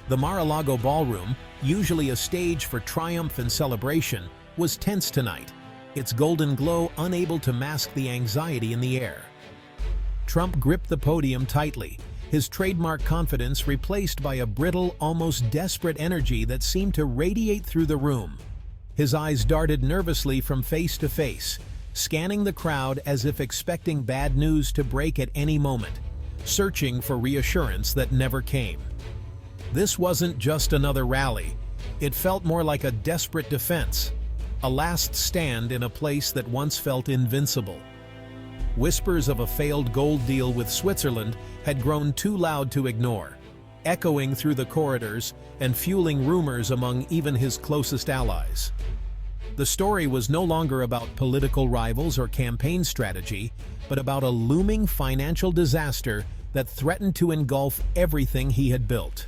The Mar-a-Lago ballroom, usually a stage for triumph and celebration, was tense tonight, its golden glow unable to mask the anxiety in the air. Trump gripped the podium tightly, his trademark confidence replaced by a brittle, almost desperate energy that seemed to radiate through the room. His eyes darted nervously from face to face, scanning the crowd as if expecting bad news to break at any moment, searching for reassurance that never came. This wasn't just another rally. It felt more like a desperate defense, a last stand in a place that once felt invincible. Whispers of a failed gold deal with Switzerland had grown too loud to ignore, echoing through the corridors and fueling rumors among even his closest allies. The story was no longer about political rivals or campaign strategy, but about a looming financial disaster that threatened to engulf everything he had built.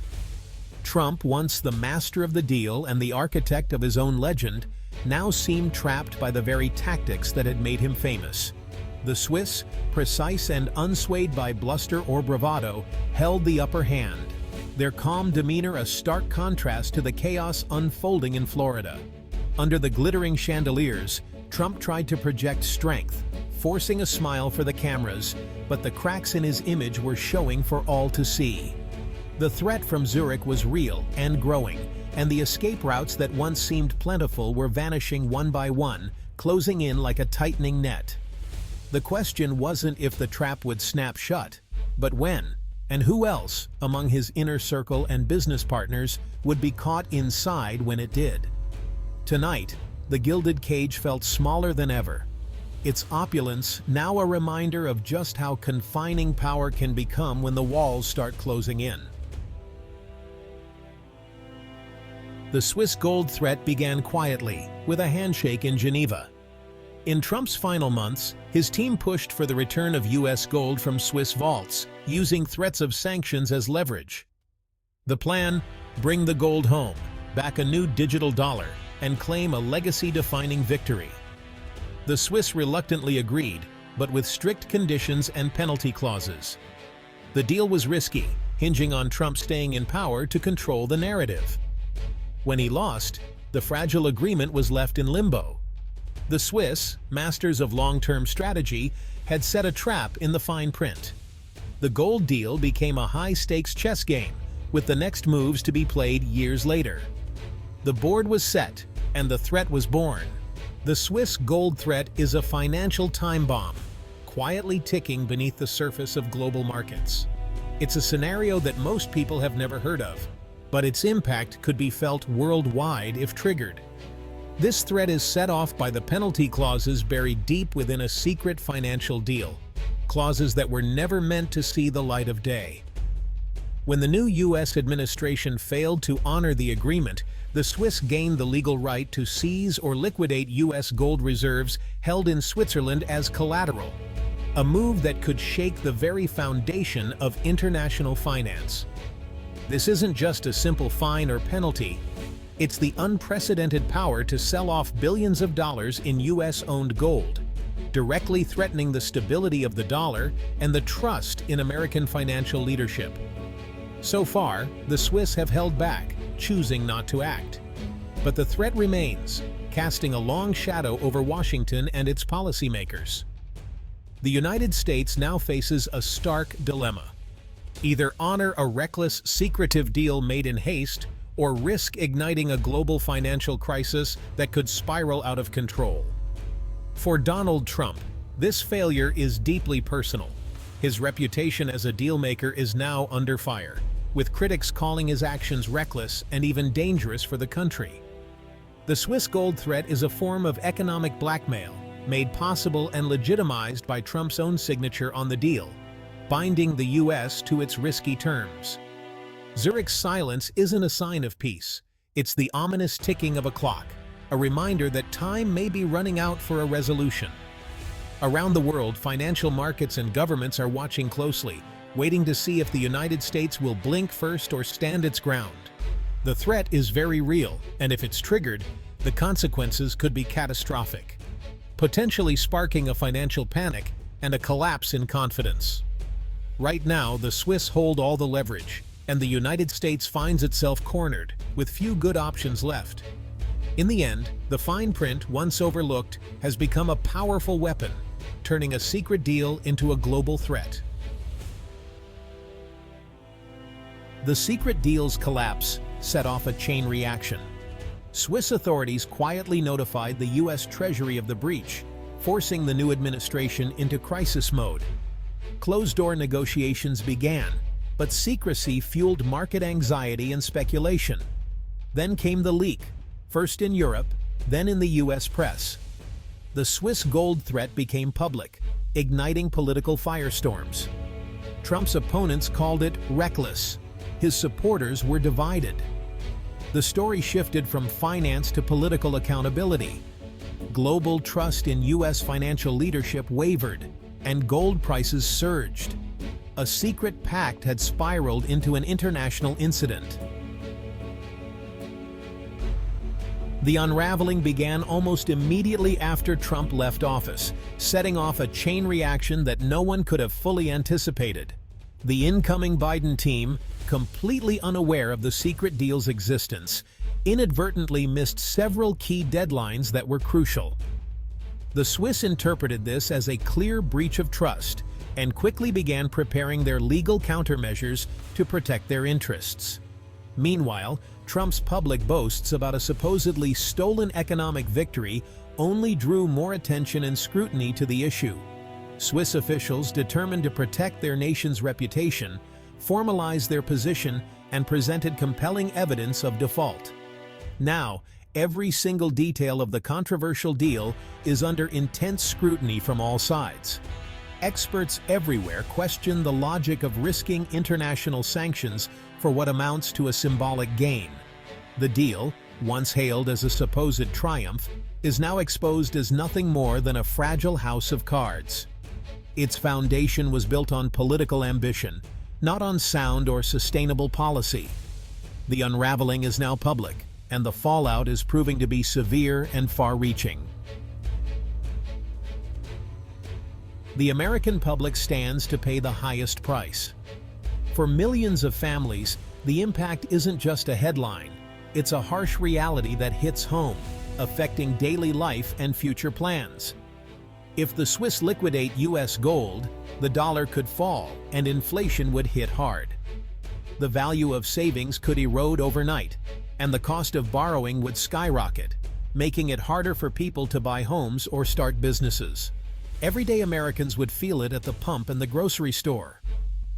Trump, once the master of the deal and the architect of his own legend, now seemed trapped by the very tactics that had made him famous. The Swiss, precise and unswayed by bluster or bravado, held the upper hand, their calm demeanor a stark contrast to the chaos unfolding in Florida. Under the glittering chandeliers, Trump tried to project strength, forcing a smile for the cameras, but the cracks in his image were showing for all to see. The threat from Zurich was real and growing, and the escape routes that once seemed plentiful were vanishing one by one, closing in like a tightening net. The question wasn't if the trap would snap shut, but when, and who else, among his inner circle and business partners, would be caught inside when it did. Tonight, the gilded cage felt smaller than ever, its opulence now a reminder of just how confining power can become when the walls start closing in. The Swiss gold threat began quietly, with a handshake in Geneva. In Trump's final months, his team pushed for the return of U.S. gold from Swiss vaults, using threats of sanctions as leverage. The plan: bring the gold home, back a new digital dollar, and claim a legacy-defining victory. The Swiss reluctantly agreed, but with strict conditions and penalty clauses. The deal was risky, hinging on Trump staying in power to control the narrative. When he lost, the fragile agreement was left in limbo. The Swiss, masters of long-term strategy, had set a trap in the fine print. The gold deal became a high-stakes chess game, with the next moves to be played years later. The board was set, and the threat was born. The Swiss gold threat is a financial time bomb, quietly ticking beneath the surface of global markets. It's a scenario that most people have never heard of, but its impact could be felt worldwide if triggered. This threat is set off by the penalty clauses buried deep within a secret financial deal, clauses that were never meant to see the light of day. When the new U.S. administration failed to honor the agreement, the Swiss gained the legal right to seize or liquidate U.S. gold reserves held in Switzerland as collateral, a move that could shake the very foundation of international finance. This isn't just a simple fine or penalty. It's the unprecedented power to sell off billions of dollars in U.S.-owned gold, directly threatening the stability of the dollar and the trust in American financial leadership. So far, the Swiss have held back, choosing not to act. But the threat remains, casting a long shadow over Washington and its policymakers. The United States now faces a stark dilemma: either honor a reckless, secretive deal made in haste, or risk igniting a global financial crisis that could spiral out of control. For Donald Trump, this failure is deeply personal. His reputation as a dealmaker is now under fire, with critics calling his actions reckless and even dangerous for the country. The Swiss gold threat is a form of economic blackmail, made possible and legitimized by Trump's own signature on the deal, binding the U.S. to its risky terms. Zurich's silence isn't a sign of peace. It's the ominous ticking of a clock, a reminder that time may be running out for a resolution. Around the world, financial markets and governments are watching closely, waiting to see if the United States will blink first or stand its ground. The threat is very real, and if it's triggered, the consequences could be catastrophic, potentially sparking a financial panic and a collapse in confidence. Right now, the Swiss hold all the leverage, and the United States finds itself cornered, with few good options left. In the end, the fine print, once overlooked, has become a powerful weapon, turning a secret deal into a global threat. The secret deal's collapse set off a chain reaction. Swiss authorities quietly notified the U.S. Treasury of the breach, forcing the new administration into crisis mode. Closed-door negotiations began, but secrecy fueled market anxiety and speculation. Then came the leak, first in Europe, then in the U.S. press. The Swiss gold threat became public, igniting political firestorms. Trump's opponents called it reckless. His supporters were divided. The story shifted from finance to political accountability. Global trust in U.S. financial leadership wavered, and gold prices surged. A secret pact had spiraled into an international incident. The unraveling began almost immediately after Trump left office, setting off a chain reaction that no one could have fully anticipated. The incoming Biden team, completely unaware of the secret deal's existence, inadvertently missed several key deadlines that were crucial. The Swiss interpreted this as a clear breach of trust and quickly began preparing their legal countermeasures to protect their interests. Meanwhile, Trump's public boasts about a supposedly stolen economic victory only drew more attention and scrutiny to the issue. Swiss officials, determined to protect their nation's reputation, formalized their position and presented compelling evidence of default. Now, every single detail of the controversial deal is under intense scrutiny from all sides. Experts everywhere question the logic of risking international sanctions for what amounts to a symbolic gain. The deal, once hailed as a supposed triumph, is now exposed as nothing more than a fragile house of cards. Its foundation was built on political ambition, not on sound or sustainable policy. The unraveling is now public, and the fallout is proving to be severe and far-reaching. The American public stands to pay the highest price. For millions of families, the impact isn't just a headline, it's a harsh reality that hits home, affecting daily life and future plans. If the Swiss liquidate U.S. gold, the dollar could fall and inflation would hit hard. The value of savings could erode overnight, and the cost of borrowing would skyrocket, making it harder for people to buy homes or start businesses. Everyday Americans would feel it at the pump and the grocery store.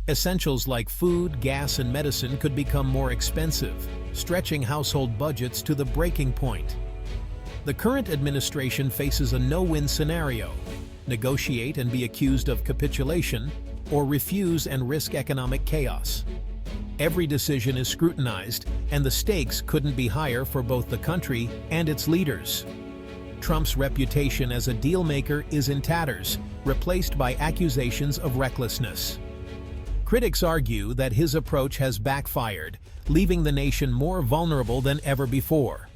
Essentials like food, gas, and medicine could become more expensive, stretching household budgets to the breaking point. The current administration faces a no-win scenario: negotiate and be accused of capitulation, or refuse and risk economic chaos. Every decision is scrutinized, and the stakes couldn't be higher for both the country and its leaders. Trump's reputation as a deal-maker is in tatters, replaced by accusations of recklessness. Critics argue that his approach has backfired, leaving the nation more vulnerable than ever before.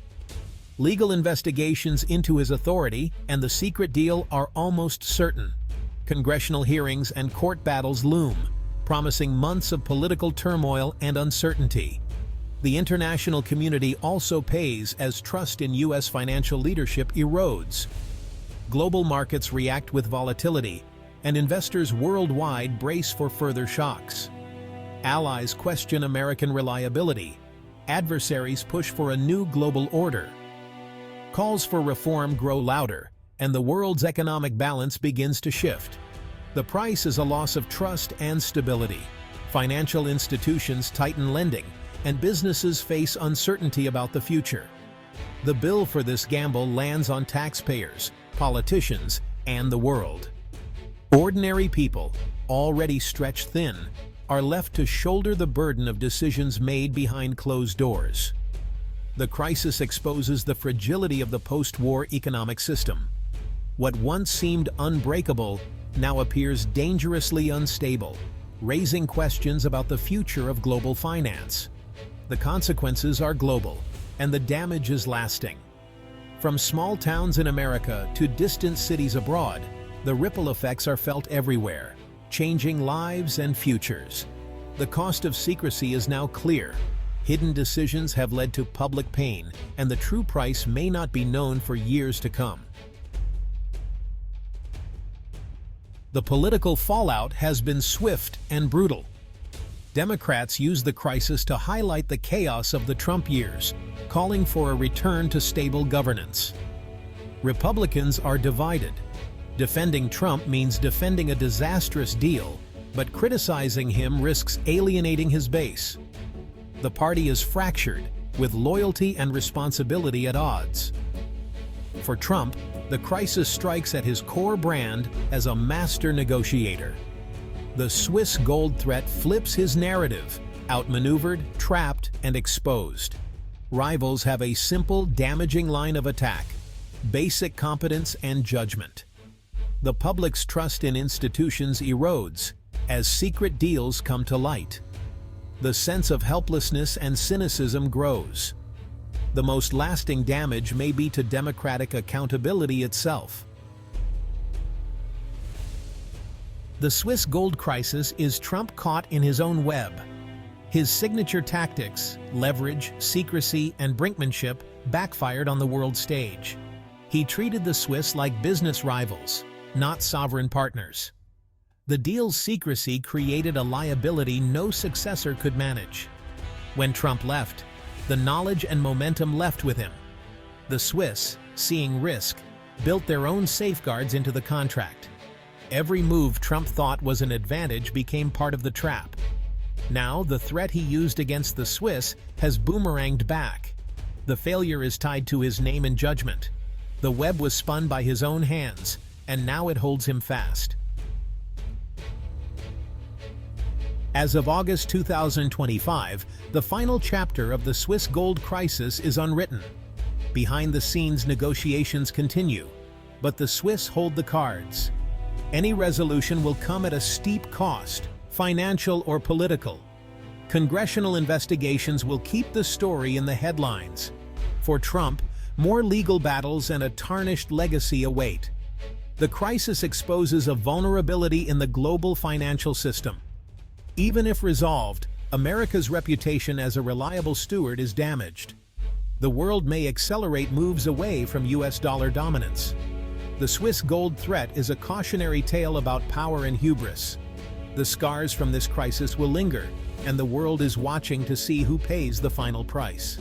Legal investigations into his authority and the secret deal are almost certain. Congressional hearings and court battles loom, promising months of political turmoil and uncertainty. The international community also pays as trust in U.S. financial leadership erodes. Global markets react with volatility, and investors worldwide brace for further shocks. Allies question American reliability. Adversaries push for a new global order. Calls for reform grow louder, and the world's economic balance begins to shift. The price is a loss of trust and stability. Financial institutions tighten lending, and businesses face uncertainty about the future. The bill for this gamble lands on taxpayers, politicians, and the world. Ordinary people, already stretched thin, are left to shoulder the burden of decisions made behind closed doors. The crisis exposes the fragility of the post-war economic system. What once seemed unbreakable now appears dangerously unstable, raising questions about the future of global finance. The consequences are global, and the damage is lasting. From small towns in America to distant cities abroad, the ripple effects are felt everywhere, changing lives and futures. The cost of secrecy is now clear. Hidden decisions have led to public pain, and the true price may not be known for years to come. The political fallout has been swift and brutal. Democrats used the crisis to highlight the chaos of the Trump years, calling for a return to stable governance. Republicans are divided. Defending Trump means defending a disastrous deal, but criticizing him risks alienating his base. The party is fractured, with loyalty and responsibility at odds. For Trump, the crisis strikes at his core brand as a master negotiator. The Swiss gold threat flips his narrative, outmaneuvered, trapped, and exposed. Rivals have a simple, damaging line of attack: basic competence and judgment. The public's trust in institutions erodes as secret deals come to light. The sense of helplessness and cynicism grows. The most lasting damage may be to democratic accountability itself. The Swiss gold crisis is Trump caught in his own web. His signature tactics, leverage, secrecy, and brinkmanship backfired on the world stage. He treated the Swiss like business rivals, not sovereign partners. The deal's secrecy created a liability no successor could manage. When Trump left, the knowledge and momentum left with him. The Swiss, seeing risk, built their own safeguards into the contract. Every move Trump thought was an advantage became part of the trap. Now, the threat he used against the Swiss has boomeranged back. The failure is tied to his name and judgment. The web was spun by his own hands, and now it holds him fast. As of August 2025, the final chapter of the Swiss gold crisis is unwritten. Behind-the-scenes negotiations continue, but the Swiss hold the cards. Any resolution will come at a steep cost, financial or political. Congressional investigations will keep the story in the headlines. For Trump, more legal battles and a tarnished legacy await. The crisis exposes a vulnerability in the global financial system. Even if resolved, America's reputation as a reliable steward is damaged. The world may accelerate moves away from US dollar dominance. The Swiss gold threat is a cautionary tale about power and hubris. The scars from this crisis will linger, and the world is watching to see who pays the final price.